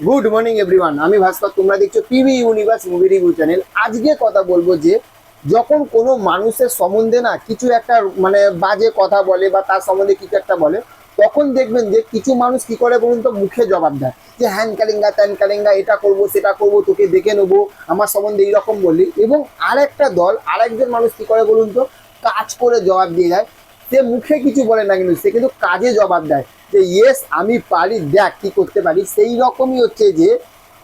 Good morning everyone, আমি ভাস্কর। তোমরা দেখছো PV universe movie review channel. আজকে কথা বলবো যে যখন কোনো মানুষের সম্বন্ধে না কিছু একটা বাজে কথা বলে বা তার সম্বন্ধে কিছু একটা বলে, তখন দেখবেন যে কিছু মানুষ কি করে বলুন তো, মুখে জবাব দেয় যে হ্যান কারেঙ্গা ত্যান কারেঙ্গা, এটা করবো সেটা করবো, তোকে দেখে নেবো, আমার সম্বন্ধে এইরকম বললি। এবং আরেকটা দল, আরেকজন মানুষ কি করে বলুন তো, কাজ করে জবাব দিয়ে যায়। সে মুখে কিছু বলে না, কিন্তু সে কিন্তু কাজে জবাব দেয় যে ইয়েস আমি পারি, দেখ কি করতে পারি। সেই রকমই হচ্ছে যে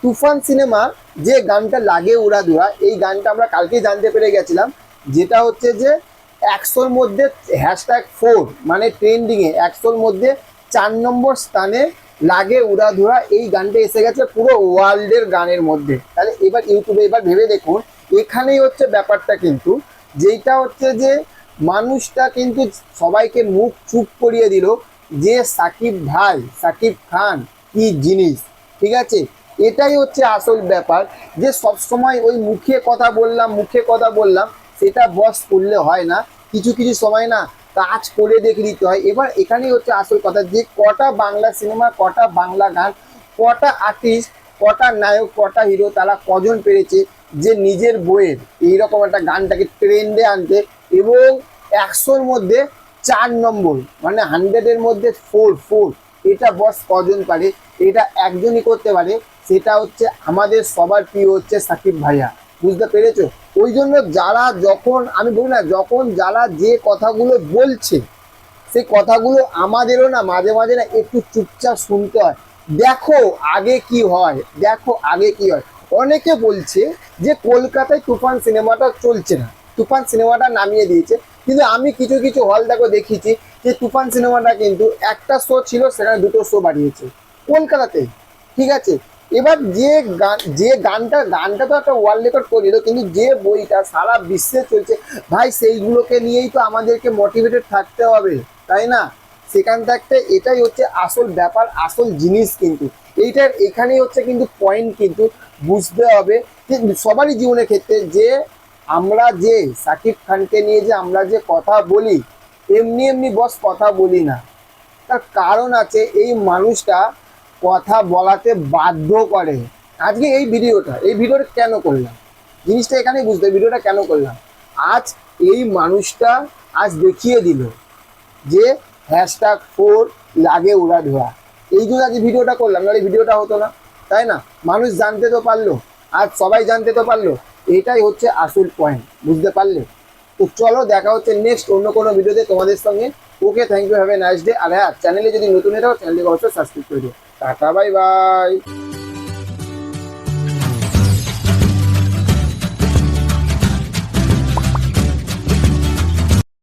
তুফান সিনেমার যে গানটা লাগে উড়াধুরা, এই গানটা আমরা কালকে জানতে পেরে গেছিলাম, যেটা হচ্ছে যে 100-র মধ্যে #4 মানে ট্রেন্ডিংয়ে 100-র মধ্যে 4 নম্বর স্থানে লাগে উড়াধুরা এই গানটা এসে গেছে পুরো ওয়ার্ল্ডের গানের মধ্যে। তাহলে এবার ইউটিউবে এবার ভেবে দেখুন, এখানেই হচ্ছে ব্যাপারটা কিন্তু, যেটা হচ্ছে যে মানুষটা কিন্তু সবাইকে মুখ চুপ করিয়ে দিল যে সাকিব ভাই, সাকিব খান কি জিনিস। ঠিক আছে, এটাই হচ্ছে আসল ব্যাপার, যে সবসময় ওই মুখে কথা বললাম মুখে কথা বললাম সেটা বস করলে হয় না, কিছু কিছু সময় না কাজ করে দেখে দিতে হয়। এবার এখানেই হচ্ছে আসল কথা, যে কটা বাংলা সিনেমা, কটা বাংলা গান, কটা আর্টিস্ট, কটা নায়ক, কটা হিরো, তারা কজন পেরেছে যে নিজের বইয়ের এইরকম একটা গানটাকে ট্রেন্ডে আনতে, এবং 100-র মধ্যে 4 নম্বর মানে 100-এর মধ্যে 4 এটা বস কজন পারে? এটা একজনই করতে পারে, সেটা হচ্ছে আমাদের সবার প্রিয় হচ্ছে সাকিব ভাইয়া। বুঝতে পেরেছো? ওই জন্য যারা, যখন আমি বলি না, যখন যারা যে কথাগুলো বলছে সেই কথাগুলো আমাদেরও না মাঝে মাঝে না একটু চুপচাপ শুনতে হয়। দেখো আগে কি হয়, দেখো আগে কি হয়। অনেকে বলছে যে কলকাতায় তুফান সিনেমাটা চলছে না, তুফান সিনেমাটা নামিয়ে দিয়েছে। কিন্তু আমি কিছু কিছু হল দেখেছি যে তুফান সিনেমাটা কিন্তু একটা শো ছিল, সেখানে 2টো শো বাড়িয়েছে কলকাতাতে। ঠিক আছে, এবার যে গান, যে গানটা তো একটা ওয়ার্ল্ড রেকর্ড করে দিল, কিন্তু যে বইটা সারা বিশ্বে চলছে ভাই, সেইগুলোকে নিয়েই তো আমাদেরকে মোটিভেটেড থাকতে হবে, তাই না? সেখান থাকতে এটাই হচ্ছে আসল ব্যাপার, আসল জিনিস কিন্তু এইটার, এখানেই হচ্ছে কিন্তু পয়েন্ট কিন্তু বুঝতে হবে যে সবারই জীবনের ক্ষেত্রে, যে আমরা যে সাকিব খানকে নিয়ে যে আমরা যে কথা বলি, এমনি এমনি বস কথা বলি না, তার কারণ আছে। এই মানুষটা কথা বলাতে বাধ্য করে। আজকে এই ভিডিওটা কেন করলাম, জিনিসটা এখানেই বুঝতে, ভিডিওটা কেন করলাম। আজ এই মানুষটা আজ দেখিয়ে দিল যে #4 লাগে উড়াধুরা। এই জন্য আজ ভিডিওটা করলাম, নাহলে ভিডিওটা হতো না, তাই না? মানুষ জানতে তো পারলো, আজ সবাই জানতে তো পারলো। এটাই হচ্ছে আসল পয়েন্ট, বুঝতে পারলে? তো চলো, দেখা হচ্ছে নেক্সট অন্য কোনো ভিডিওতে তোমাদের সঙ্গে। Okay, thank you, have a nice day. আর হ্যাঁ, চ্যানেলে যদি নতুন হয়ে থাকো চ্যানেলটিকে অবশ্যই সাবস্ক্রাইব করে দিও। Tata, bye bye.